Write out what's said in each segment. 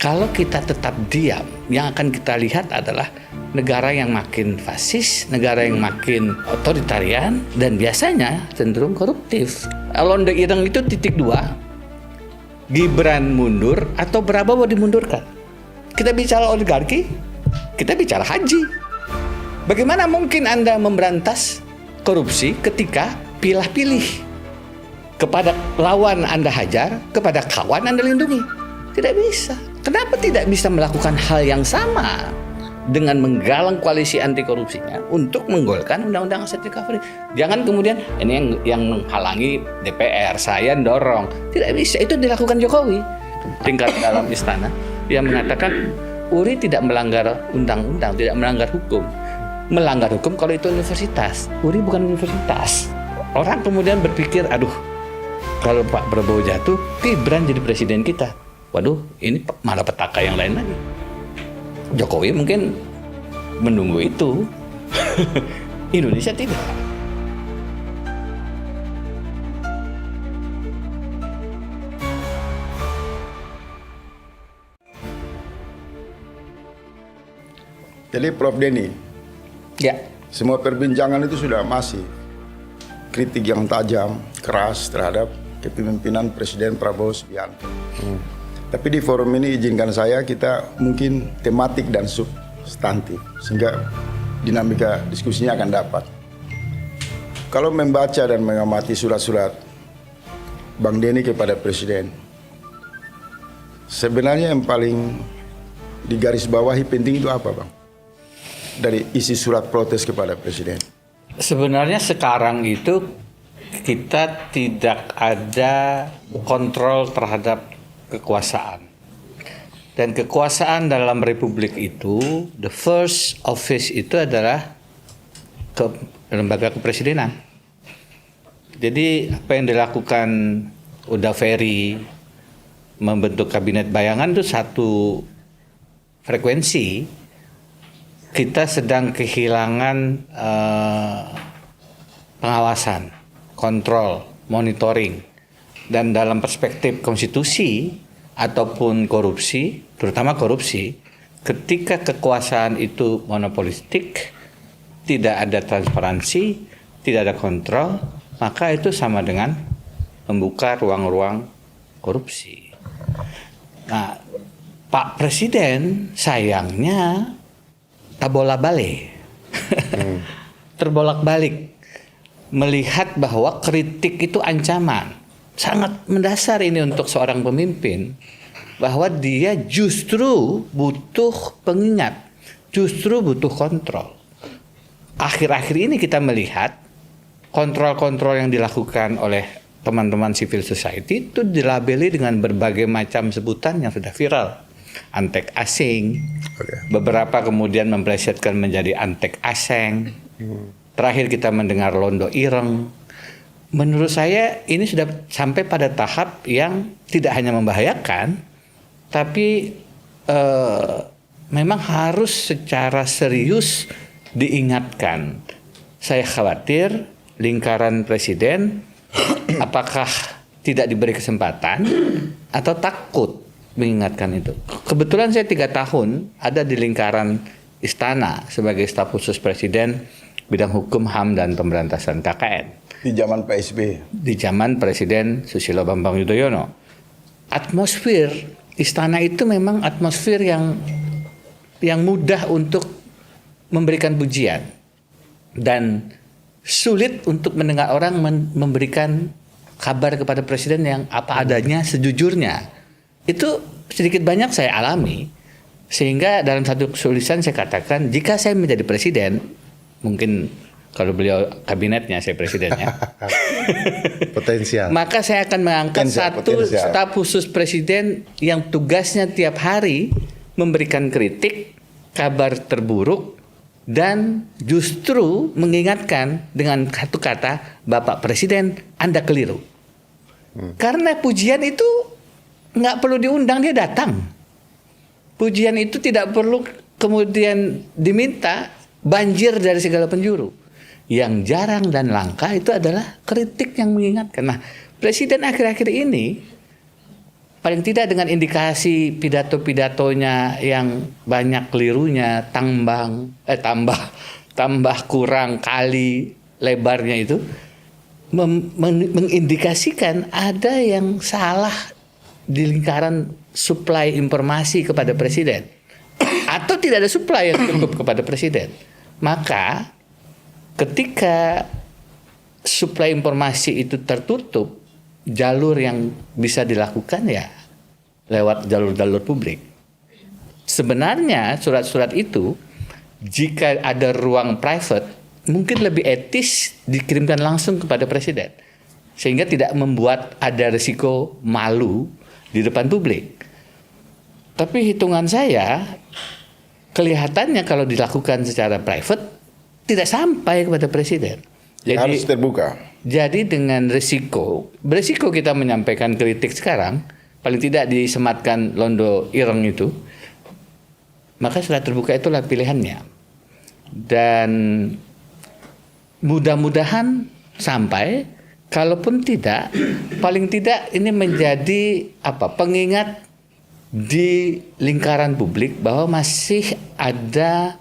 Kalau kita tetap diam, yang akan kita lihat adalah negara yang makin fasis, negara yang makin otoritarian, dan biasanya cenderung koruptif. Londo Ireng itu titik 2, Gibran mundur atau Prabowo dimundurkan. Kita bicara oligarki, kita bicara haji. Bagaimana mungkin Anda memberantas korupsi ketika pilih-pilih? Kepada lawan Anda hajar, kepada kawan Anda lindungi. Tidak bisa. Kenapa tidak bisa melakukan hal yang sama dengan menggalang koalisi anti korupsinya untuk menggolkan undang-undang aset recovery? Jangan kemudian ini yang menghalangi DPR, saya dorong. Tidak bisa, itu dilakukan Jokowi. Tingkat dalam istana yang mengatakan Uri tidak melanggar undang-undang, tidak melanggar hukum. Melanggar hukum kalau itu universitas. Uri bukan universitas. Orang kemudian berpikir, aduh, kalau Pak Prabowo jatuh, Gibran jadi presiden kita. Waduh, ini malah petaka yang lain lagi. Jokowi mungkin menunggu itu. Indonesia tidak. Jadi Prof. Denny, Ya, semua perbincangan itu sudah masih kritik yang tajam, keras terhadap kepemimpinan Presiden Prabowo Subianto. Tapi di forum ini izinkan saya kita mungkin tematik dan substantif sehingga dinamika diskusinya akan dapat. Kalau membaca dan mengamati surat-surat Bang Denny kepada Presiden, sebenarnya yang paling digarisbawahi penting itu apa, Bang? Dari isi surat protes kepada Presiden. sebenarnya sekarang itu kita tidak ada kontrol terhadap kekuasaan. Dan kekuasaan dalam republik itu, the first office itu adalah lembaga kepresidenan. Jadi apa yang dilakukan Uda Ferry membentuk kabinet bayangan itu satu frekuensi. Kita sedang kehilangan pengawasan, kontrol, monitoring. Dan dalam perspektif konstitusi ataupun korupsi, terutama korupsi, ketika kekuasaan itu monopolistik, tidak ada transparansi, tidak ada kontrol, maka itu sama dengan membuka ruang-ruang korupsi. Nah, Pak Presiden sayangnya tabola-balik, terbolak-balik, melihat bahwa kritik itu ancaman. Sangat mendasar ini untuk seorang pemimpin, bahwa dia justru butuh pengingat, justru butuh kontrol. Akhir-akhir ini kita melihat kontrol-kontrol yang dilakukan oleh teman-teman civil society itu dilabeli dengan berbagai macam sebutan yang sudah viral. Antek asing, beberapa kemudian memplesetkan menjadi antek aseng. Terakhir kita mendengar Londo Ireng. Menurut saya ini sudah sampai pada tahap yang tidak hanya membahayakan, tapi memang harus secara serius diingatkan. Saya khawatir lingkaran presiden apakah tidak diberi kesempatan atau takut mengingatkan itu. Kebetulan saya 3 tahun ada di lingkaran istana sebagai staf khusus presiden bidang hukum, HAM, dan pemberantasan KKN. Di zaman Pak SBY. Di zaman Presiden Susilo Bambang Yudhoyono. Atmosfer istana itu memang atmosfer yang mudah untuk memberikan pujian dan sulit untuk mendengar orang memberikan kabar kepada presiden yang apa adanya sejujurnya. Itu sedikit banyak saya alami, sehingga dalam satu tulisan saya katakan jika saya menjadi presiden, mungkin kalau beliau kabinetnya, saya presidennya. Potensial. Maka saya akan mengangkat satu staf khusus presiden yang tugasnya tiap hari memberikan kritik, kabar terburuk, dan justru mengingatkan dengan satu kata, Bapak Presiden, Anda keliru. Karena pujian itu nggak perlu diundang, dia datang. Pujian itu tidak perlu kemudian diminta, banjir dari segala penjuru. Yang jarang dan langka itu adalah kritik yang mengingatkan. Nah, Presiden akhir-akhir ini paling tidak dengan indikasi pidato-pidatonya yang banyak kelirunya, tambah kurang kali lebarnya itu mengindikasikan ada yang salah di lingkaran suplai informasi kepada presiden atau tidak ada suplai yang cukup kepada presiden. Maka ketika suplai informasi itu tertutup, jalur yang bisa dilakukan ya lewat jalur-jalur publik. Sebenarnya surat-surat itu jika ada ruang private mungkin lebih etis dikirimkan langsung kepada presiden sehingga tidak membuat ada risiko malu di depan publik. Tapi hitungan saya kelihatannya kalau dilakukan secara private tidak sampai kepada presiden. Jadi harus terbuka. Jadi dengan beresiko kita menyampaikan kritik sekarang, paling tidak disematkan londo ireng itu, maka surat terbuka itulah pilihannya. Dan mudah-mudahan sampai, kalaupun tidak, paling tidak ini menjadi pengingat di lingkaran publik bahwa masih ada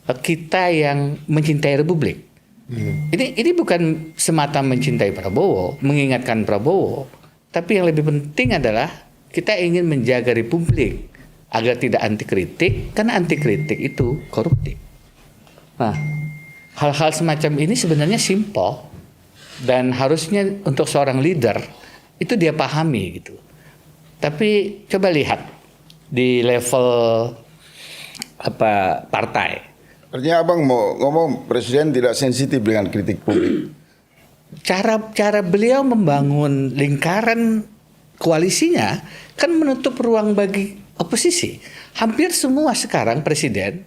kita yang mencintai Republik. Ini bukan semata mencintai Prabowo, mengingatkan Prabowo, tapi yang lebih penting adalah kita ingin menjaga Republik agar tidak anti kritik, karena anti kritik itu koruptif. Nah, hal-hal semacam ini sebenarnya simpel dan harusnya untuk seorang leader itu dia pahami gitu. Tapi coba lihat di level partai. Artinya abang mau ngomong presiden tidak sensitif dengan kritik publik. Cara beliau membangun lingkaran koalisinya kan menutup ruang bagi oposisi. Hampir semua sekarang presiden,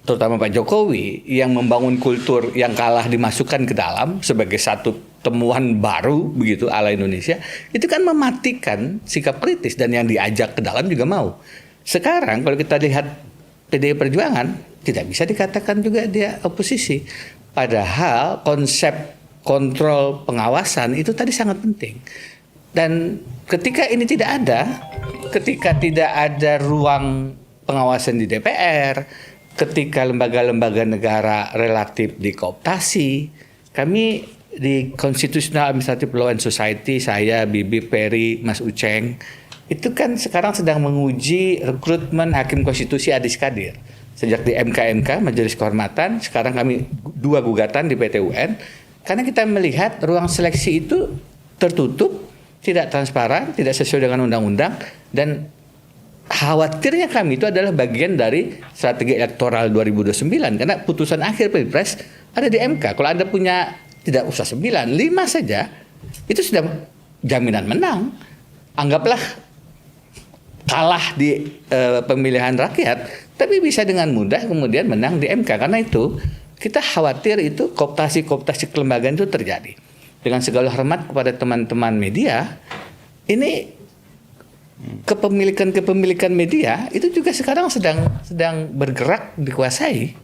terutama Pak Jokowi, yang membangun kultur yang kalah dimasukkan ke dalam sebagai satu temuan baru begitu ala Indonesia, itu kan mematikan sikap kritis dan yang diajak ke dalam juga mau. Sekarang kalau kita lihat PDI Perjuangan tidak bisa dikatakan juga dia oposisi. Padahal konsep kontrol pengawasan itu tadi sangat penting. Dan ketika ini tidak ada, ketika tidak ada ruang pengawasan di DPR, ketika lembaga-lembaga negara relatif dikooptasi, kami di Constitutional Administrative Law and Society, saya, Bibi, Peri, Mas Uceng, itu kan sekarang sedang menguji rekrutmen Hakim Konstitusi Adis Kadir. Sejak di MK Majelis Kehormatan, sekarang kami 2 gugatan di PT UN, karena kita melihat ruang seleksi itu tertutup, tidak transparan, tidak sesuai dengan undang-undang, dan khawatirnya kami itu adalah bagian dari strategi elektoral 2029, karena putusan akhir Pilpres ada di MK. Kalau Anda punya tidak usah 9, 5 saja, itu sudah jaminan menang. Anggaplah kalah di pemilihan rakyat, tapi bisa dengan mudah kemudian menang di MK. Karena itu kita khawatir itu kooptasi kelembagaan itu terjadi. Dengan segala hormat kepada teman-teman media, ini kepemilikan media itu juga sekarang sedang bergerak dikuasai.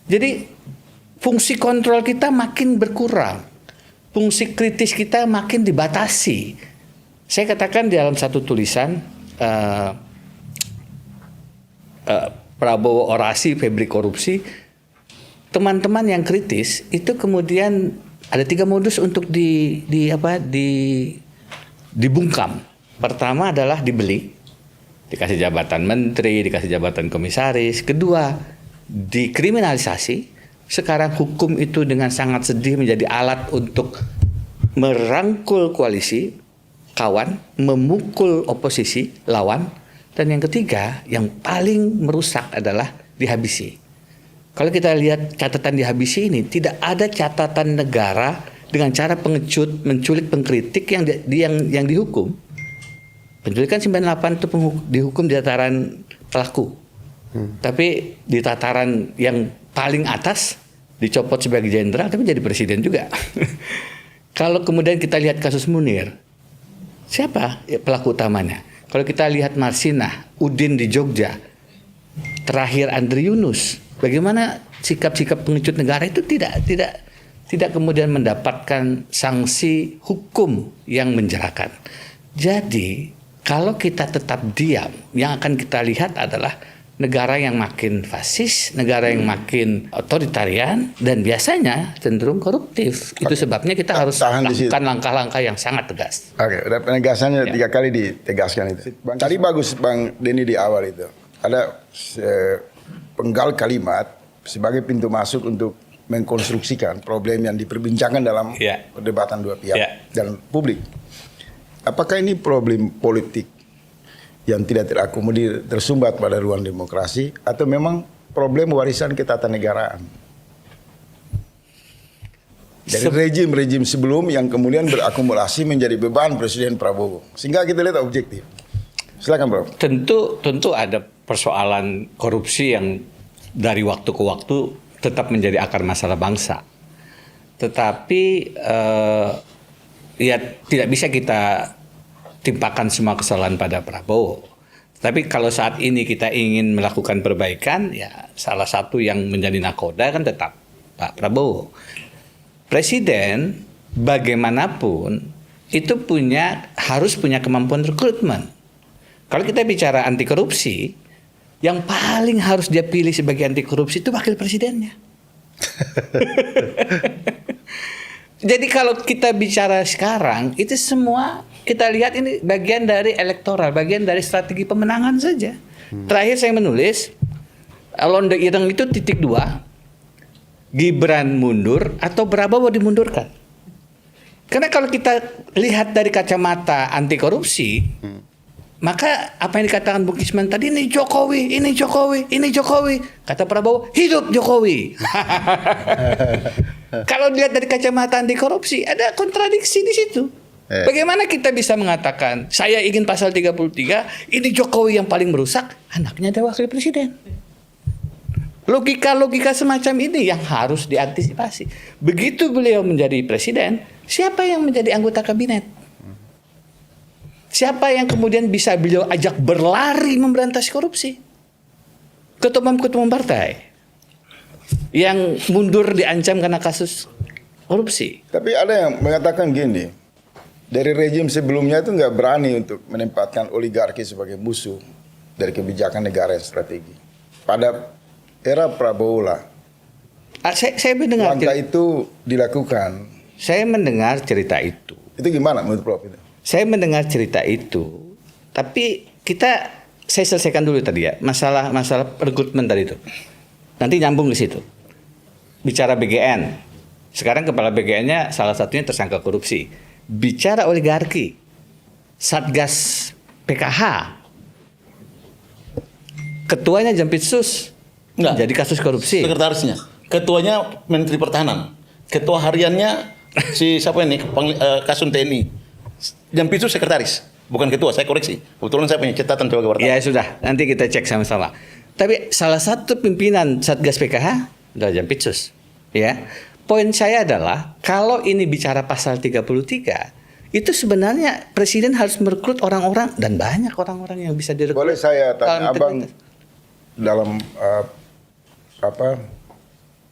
Jadi fungsi kontrol kita makin berkurang, fungsi kritis kita makin dibatasi. Saya katakan di dalam satu tulisan, Prabowo orasi, Febri korupsi. Teman-teman yang kritis itu kemudian ada 3 modus untuk dibungkam. Pertama adalah dibeli, dikasih jabatan menteri, dikasih jabatan komisaris. Kedua, dikriminalisasi. Sekarang hukum itu dengan sangat sedih menjadi alat untuk merangkul koalisi, kawan, memukul oposisi, lawan. Dan yang ketiga, yang paling merusak adalah dihabisi. Kalau kita lihat catatan dihabisi ini, tidak ada catatan negara dengan cara pengecut, menculik pengkritik yang dihukum. Penculikan 98 itu dihukum di tataran pelaku. Tapi di tataran yang paling atas dicopot sebagai jenderal, tapi jadi presiden juga. Kalau kemudian kita lihat kasus Munir, siapa pelaku utamanya? Kalau kita lihat Marsinah, Udin di Jogja, terakhir Andri Yunus, bagaimana sikap-sikap pengecut negara itu tidak kemudian mendapatkan sanksi hukum yang menjerakan. Jadi kalau kita tetap diam, yang akan kita lihat adalah negara yang makin fasis, negara yang makin otoritarian, dan biasanya cenderung koruptif. Itu sebabnya kita harus Tahan di situ. lakukan langkah-langkah yang sangat tegas. Oke, udah penegasannya 3 kali ditegaskan itu. Tadi bagus Bang Denny di awal itu. Ada penggal kalimat sebagai pintu masuk untuk mengkonstruksikan problem yang diperbincangkan dalam perdebatan dua pihak dan publik. Apakah ini problem politik yang tidak terakomodir, tersumbat pada ruang demokrasi, atau memang problem warisan ketatanegaraan dari rejim-rejim sebelum yang kemudian berakumulasi menjadi beban Presiden Prabowo, sehingga kita lihat objektif. Silakan Bro. Tentu ada persoalan korupsi yang dari waktu ke waktu tetap menjadi akar masalah bangsa. Tetapi ya tidak bisa kita timpakan semua kesalahan pada Prabowo. Tapi kalau saat ini kita ingin melakukan perbaikan, ya salah satu yang menjadi nakoda kan tetap Pak Prabowo. Presiden bagaimanapun itu harus punya kemampuan rekrutmen. Kalau kita bicara anti korupsi, yang paling harus dia pilih sebagai anti korupsi itu wakil presidennya. Jadi kalau kita bicara sekarang, itu semua kita lihat ini bagian dari elektoral, bagian dari strategi pemenangan saja. Terakhir saya menulis, Londe Ireng itu titik 2, Gibran mundur atau Prabowo dimundurkan. Karena kalau kita lihat dari kacamata anti korupsi, maka apa yang dikatakan Bung Isman tadi, ini Jokowi, ini Jokowi, ini Jokowi. Kata Prabowo, hidup Jokowi. Kalau dilihat dari kacamata anti korupsi, ada kontradiksi di situ. Bagaimana kita bisa mengatakan, saya ingin pasal 33, ini Jokowi yang paling merusak, anaknya ada wakil presiden. Logika-logika semacam ini yang harus diantisipasi. Begitu beliau menjadi presiden, siapa yang menjadi anggota kabinet? Siapa yang kemudian bisa beliau ajak berlari memberantas korupsi? Ketua-ketua partai yang mundur diancam karena kasus korupsi. Tapi ada yang mengatakan gini, dari rejim sebelumnya itu nggak berani untuk menempatkan oligarki sebagai musuh dari kebijakan negara yang strategi. Pada era Prabowo lah, saya mendengar langkah itu dilakukan. Saya mendengar cerita itu. Itu gimana menurut Prof itu? Saya mendengar cerita itu, tapi saya selesaikan dulu tadi ya, masalah rekrutmen tadi itu. Nanti nyambung ke situ. Bicara BGN, sekarang kepala BGN-nya salah satunya tersangka korupsi. Bicara oligarki, Satgas PKH, ketuanya Jampitsus, jadi kasus korupsi. Sekretarisnya, ketuanya Menteri Pertahanan, ketua hariannya si siapa ini, Kasum TNI. Jampitsus sekretaris, bukan ketua, saya koreksi. Kebetulan saya punya catatan coba wartawan. Ya sudah, nanti kita cek sama-sama. Tapi salah satu pimpinan Satgas PKH adalah Jampitsus. Ya. Poin saya adalah kalau ini bicara pasal 33, itu sebenarnya presiden harus merekrut orang-orang, dan banyak orang-orang yang bisa direkrut. Boleh saya tanya Abang dalam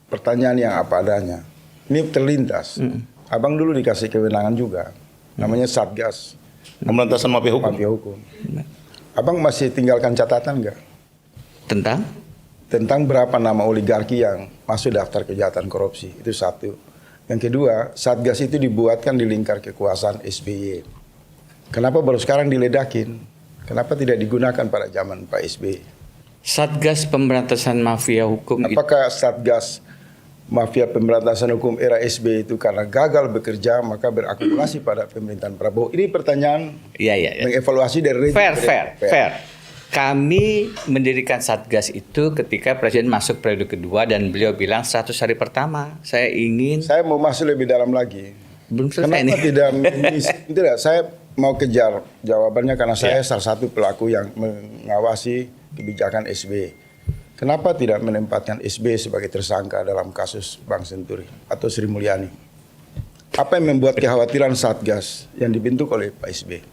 pertanyaan yang apa adanya. Ini terlintas. Abang dulu dikasih kewenangan juga. Namanya Satgas Pemberantasan Mafia Hukum. Mafia Hukum. Abang masih tinggalkan catatan nggak? Tentang berapa nama oligarki yang masuk daftar kejahatan korupsi. Itu satu. Yang kedua, Satgas itu dibuatkan di lingkar kekuasaan SBY. Kenapa baru sekarang diledakin? Kenapa tidak digunakan pada zaman Pak SBY? Satgas Pemberantasan Mafia Hukum. Apakah Satgas Mafia Pemberantasan Hukum era SBY itu karena gagal bekerja maka berakumulasi pada pemerintahan Prabowo? Ini pertanyaan mengevaluasi dari Fair. Kami mendirikan Satgas itu ketika Presiden masuk periode kedua dan beliau bilang 100 hari pertama saya mau masuk lebih dalam lagi. Belum selesai. Kenapa tidak? Saya mau kejar jawabannya karena saya salah satu pelaku yang mengawasi kebijakan SBY. Kenapa tidak menempatkan SBY sebagai tersangka dalam kasus Bank Senturi atau Sri Mulyani? Apa yang membuat kekhawatiran Satgas yang dibentuk oleh Pak SBY?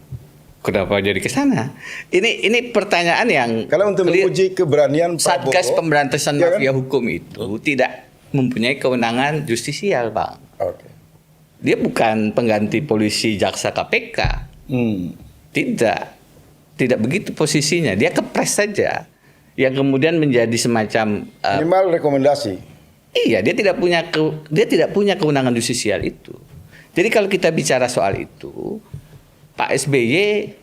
Kenapa jadi ke sana? Ini pertanyaan yang kalau untuk menguji keberanian Prabowo, Satgas Pemberantasan Mafia Hukum itu tidak mempunyai kewenangan justisial, Bang. Dia bukan pengganti polisi, jaksa, KPK. Tidak begitu posisinya. Dia kepres saja, yang kemudian menjadi semacam Minimal rekomendasi. iya, dia tidak punya kewenangan jusisial itu. Jadi kalau kita bicara soal itu, Pak SBY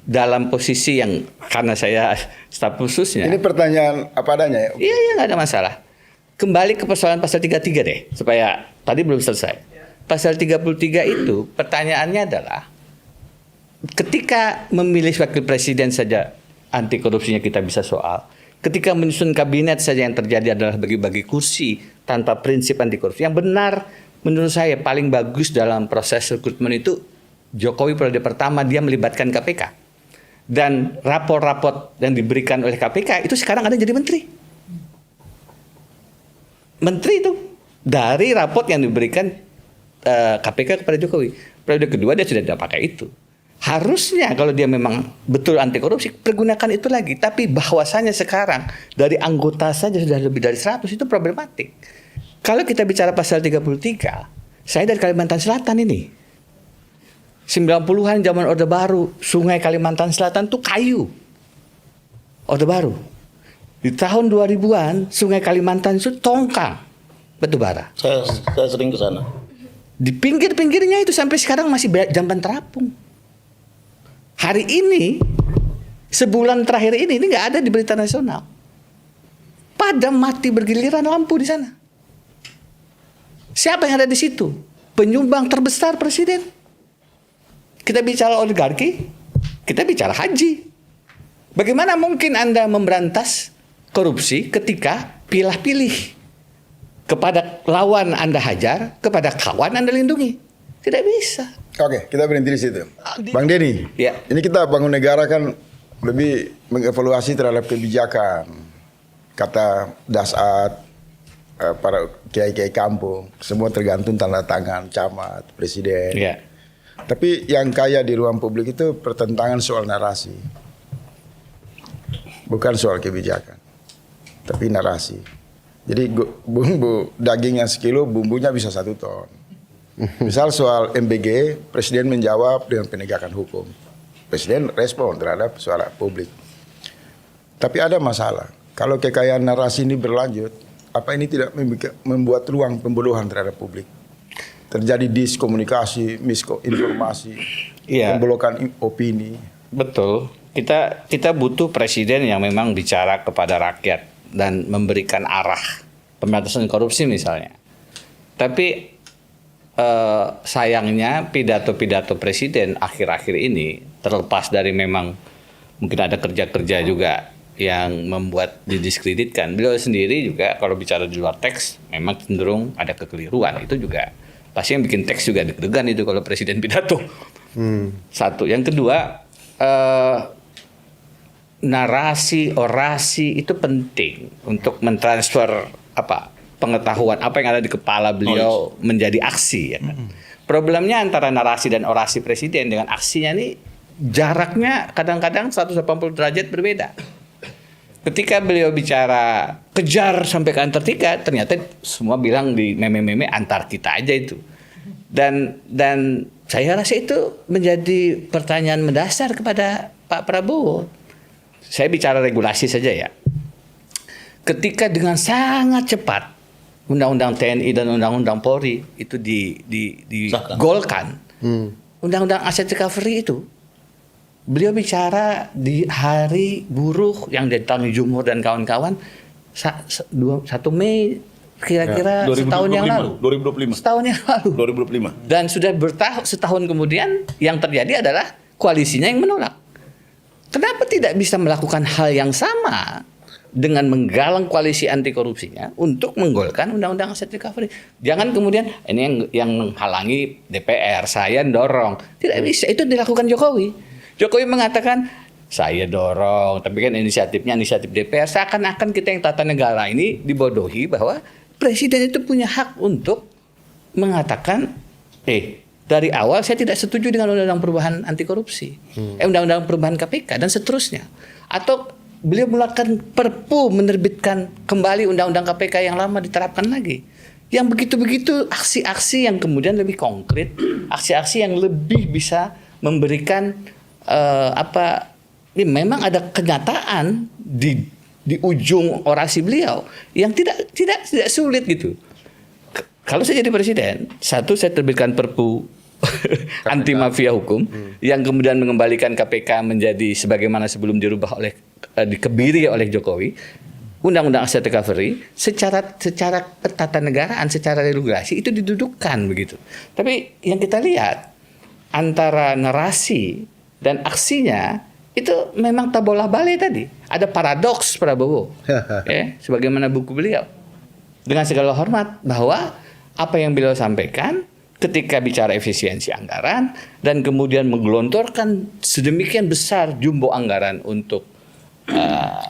dalam posisi yang, karena saya staf khususnya. Ini pertanyaan apa adanya ya? Iya, nggak ada masalah. Kembali ke persoalan pasal 33 deh, supaya tadi belum selesai. Pasal 33 itu pertanyaannya adalah, ketika memilih wakil presiden saja anti korupsinya kita bisa soal. Ketika menyusun kabinet saja yang terjadi adalah bagi-bagi kursi tanpa prinsip anti korupsi. Yang benar menurut saya paling bagus dalam proses rekrutmen itu Jokowi periode pertama dia melibatkan KPK. Dan rapor-rapor yang diberikan oleh KPK itu sekarang ada jadi menteri. Menteri itu dari raport yang diberikan KPK kepada Jokowi. Periode kedua dia sudah tidak pakai itu. Harusnya kalau dia memang betul anti korupsi, pergunakan itu lagi. Tapi bahwasanya sekarang dari anggota saja sudah lebih dari 100, itu problematik. Kalau kita bicara pasal 33, saya dari Kalimantan Selatan ini. 90-an zaman Orde Baru, sungai Kalimantan Selatan itu kayu. Orde Baru. Di tahun 2000-an, sungai Kalimantan itu tongkang, batu bara. Saya sering ke sana. Di pinggir-pinggirnya itu sampai sekarang masih jamban terapung. Hari ini, sebulan terakhir ini nggak ada di berita nasional. Padam mati bergiliran lampu di sana. Siapa yang ada di situ? Penyumbang terbesar presiden. Kita bicara oligarki, kita bicara haji. Bagaimana mungkin Anda memberantas korupsi ketika pilah-pilih? Kepada lawan Anda hajar, kepada kawan Anda lindungi. Tidak bisa. Oke, kita berhenti di situ. Bang Denny, Ya. ini kita bangun negara kan lebih mengevaluasi terhadap kebijakan. Kata Dasat, para kiai-kiai kampung, semua tergantung tanda tangan camat, presiden. Ya. Tapi yang kaya di ruang publik itu pertentangan soal narasi. Bukan soal kebijakan, tapi narasi. Jadi bumbu daging yang sekilo, bumbunya bisa 1 ton. Misal soal MBG, presiden menjawab dengan penegakan hukum. Presiden respon terhadap suara publik. Tapi ada masalah. Kalau kekayaan narasi ini berlanjut, apa ini tidak membuat ruang pembodohan terhadap publik? Terjadi diskomunikasi, misinformasi, Iya. pemblokan opini. Betul. Kita butuh presiden yang memang bicara kepada rakyat dan memberikan arah pemberantasan korupsi misalnya. Tapi sayangnya pidato-pidato presiden akhir-akhir ini, terlepas dari memang mungkin ada kerja-kerja juga yang membuat didiskreditkan, beliau sendiri juga kalau bicara di luar teks memang cenderung ada kekeliruan. Itu juga pasti yang bikin teks juga deg-degan itu kalau presiden pidato. Satu. Yang kedua, narasi, orasi itu penting untuk mentransfer pengetahuan apa yang ada di kepala beliau menjadi aksi. Ya kan? Problemnya antara narasi dan orasi presiden dengan aksinya ini jaraknya kadang-kadang 180 derajat berbeda. Ketika beliau bicara kejar sampai ke Antartika, ternyata semua bilang di meme-meme antar kita aja itu. Dan saya rasa itu menjadi pertanyaan mendasar kepada Pak Prabowo. Saya bicara regulasi saja ya. Ketika dengan sangat cepat Undang-Undang TNI dan Undang-Undang Polri itu digolkan, Undang-Undang Aset Recovery itu, beliau bicara di hari buruh yang ditangani Jumhur dan kawan-kawan 1 Mei kira-kira setahun yang lalu. 2025. Setahun yang lalu. 2025. Dan sudah setahun kemudian yang terjadi adalah koalisinya yang menolak. Kenapa tidak bisa melakukan hal yang sama dengan menggalang koalisi anti korupsinya untuk menggolkan Undang-Undang Aset Recovery? Jangan kemudian ini yang menghalangi DPR, saya dorong. Tidak bisa, itu dilakukan Jokowi. Jokowi mengatakan saya dorong, tapi kan inisiatifnya inisiatif DPR. Seakan-akan kita yang tata negara ini dibodohi bahwa presiden itu punya hak untuk mengatakan, dari awal saya tidak setuju dengan undang-undang perubahan anti korupsi, undang-undang perubahan KPK dan seterusnya. Atau beliau melakukan perpu menerbitkan kembali undang-undang KPK yang lama diterapkan lagi. Yang begitu-begitu aksi-aksi yang kemudian lebih konkret, aksi-aksi yang lebih bisa memberikan ini memang ada kenyataan di ujung orasi beliau yang tidak sulit gitu. Kalau saya jadi presiden, satu saya terbitkan Perpu anti mafia hukum yang kemudian mengembalikan KPK menjadi sebagaimana sebelum dirubah dikebiri oleh Jokowi. Undang-undang Aset Recovery secara ketatanegaraan, secara regulasi itu didudukkan begitu. Tapi yang kita lihat antara narasi dan aksinya itu memang tabolah bale tadi. Ada paradoks Prabowo, sebagaimana buku beliau. Dengan segala hormat bahwa apa yang beliau sampaikan ketika bicara efisiensi anggaran dan kemudian menggelontorkan sedemikian besar jumbo anggaran untuk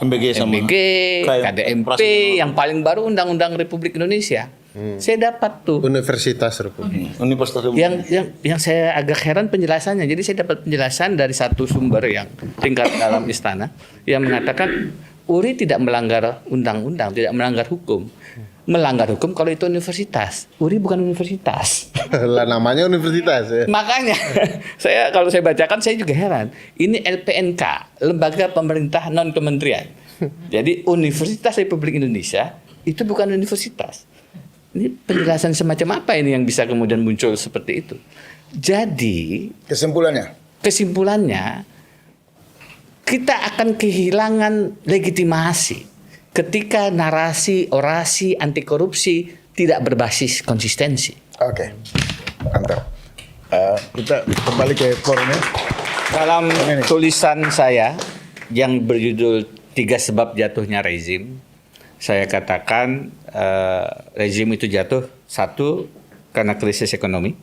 MBG sama KDMP yang paling baru Undang-Undang Republik Indonesia. Saya dapat tuh Universitas Republik. Universitas Republik. yang saya agak heran penjelasannya. Jadi saya dapat penjelasan dari satu sumber yang tingkat dalam istana yang mengatakan URI tidak melanggar undang-undang, tidak melanggar hukum. Melanggar hukum kalau itu universitas. URI bukan universitas. Lah namanya universitas ya. Makanya kalau saya bacakan saya juga heran. Ini LPNK, Lembaga Pemerintah Non Kementerian. Jadi Universitas Republik Indonesia itu bukan universitas. Ini penjelasan semacam apa ini yang bisa kemudian muncul seperti itu. Jadi kesimpulannya kita akan kehilangan legitimasi ketika narasi orasi anti korupsi tidak berbasis konsistensi. Oke, mantap. Kita kembali ke forumnya. Dalam tulisan saya yang berjudul 3 Sebab Jatuhnya Rezim, saya katakan rezim itu jatuh 1 karena krisis ekonomi.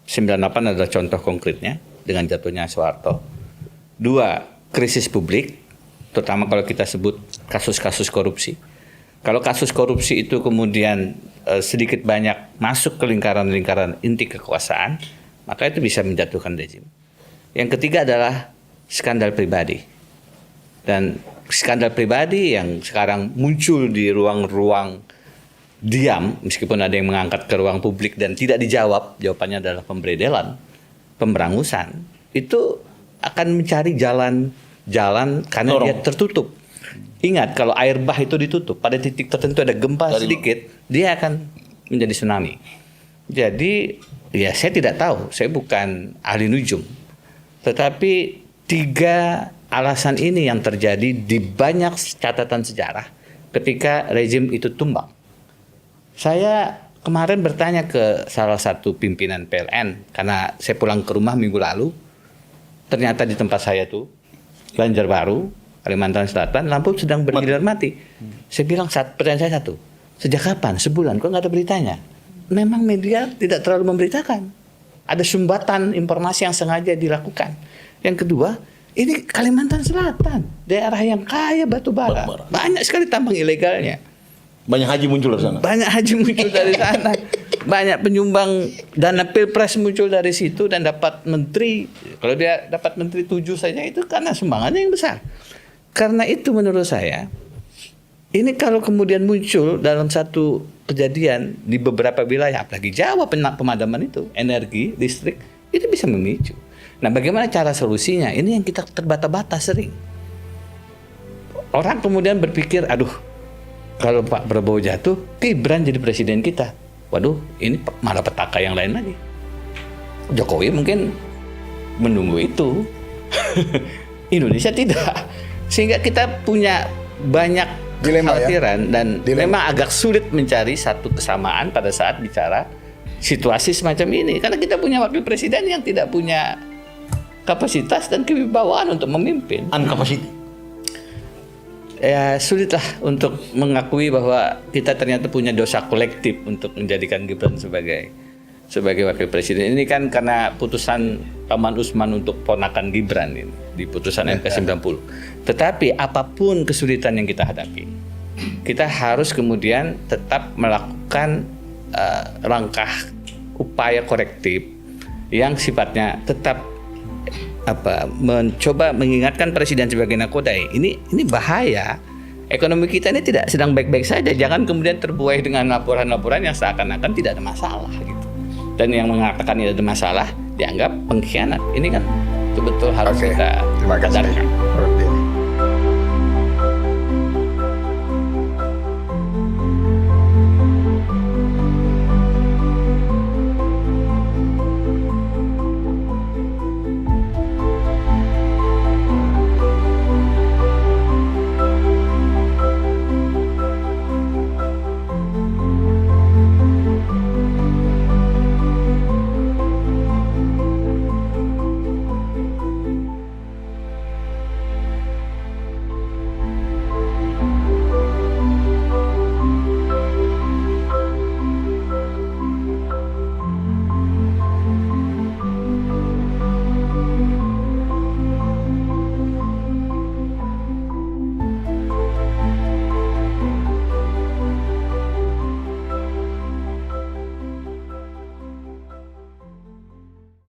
98 adalah contoh konkretnya dengan jatuhnya Soeharto. 2, krisis publik, terutama kalau kita sebut kasus-kasus korupsi. Kalau kasus korupsi itu kemudian sedikit banyak masuk ke lingkaran-lingkaran inti kekuasaan, maka itu bisa menjatuhkan rezim. Yang ketiga adalah skandal pribadi. Dan skandal pribadi yang sekarang muncul di ruang-ruang diam, meskipun ada yang mengangkat ke ruang publik dan tidak dijawab, jawabannya adalah pemberedelan, pemberangusan, itu akan mencari jalan karena dia tertutup. Ingat, kalau air bah itu ditutup, pada titik tertentu ada gempa sedikit, dia akan menjadi tsunami. Jadi, ya saya tidak tahu, saya bukan ahli nujum. Tetapi 3 alasan ini yang terjadi di banyak catatan sejarah ketika rezim itu tumbang. Saya kemarin bertanya ke salah satu pimpinan PLN, karena saya pulang ke rumah minggu lalu, ternyata di tempat saya tuh, Banjarbaru, Kalimantan Selatan, lampu sedang bergilir mati. Saya bilang, pertanyaan saya satu, sejak kapan? Sebulan, kok nggak ada beritanya? Memang media tidak terlalu memberitakan. Ada sumbatan informasi yang sengaja dilakukan. Yang kedua, ini Kalimantan Selatan, daerah yang kaya batu bara. Banyak sekali tambang ilegalnya. Banyak haji muncul dari sana. Banyak haji muncul dari sana. Banyak penyumbang dana pilpres muncul dari situ dan dapat menteri. Kalau dia dapat menteri 7 saja itu karena sumbangannya yang besar. Karena itu menurut saya, ini kalau kemudian muncul dalam satu kejadian di beberapa wilayah, apalagi Jawa pemadaman itu, energi, listrik, itu bisa memicu. Nah, bagaimana cara solusinya? Ini yang kita terbata-bata sering. Orang kemudian berpikir, aduh, kalau Pak Prabowo jatuh, Gibran jadi presiden kita. Waduh, ini malah petaka yang lain lagi. Jokowi mungkin menunggu itu. Indonesia tidak. Sehingga kita punya banyak kekhawatiran dan memang agak sulit mencari satu kesamaan pada saat bicara situasi semacam ini. Karena kita punya wakil presiden yang tidak punya kapasitas dan kewibawaan untuk memimpin. Uncapacity. Ya sulitlah untuk mengakui bahwa kita ternyata punya dosa kolektif untuk menjadikan Gibran sebagai wakil presiden. Ini kan karena putusan Taman Usman untuk ponakan Gibran ini di putusan MK 90. Tetapi apapun kesulitan yang kita hadapi, kita harus kemudian tetap melakukan langkah upaya korektif yang sifatnya tetap mencoba mengingatkan presiden sebagai nakodai. Ini bahaya. Ekonomi kita ini tidak sedang baik-baik saja. Jangan kemudian terbuai dengan laporan-laporan yang seakan-akan tidak ada masalah gitu. Dan yang mengatakan tidak ada masalah dianggap pengkhianat. Ini kan betul-betul harus Oke, kita terima kasih. sadarkan. Oke.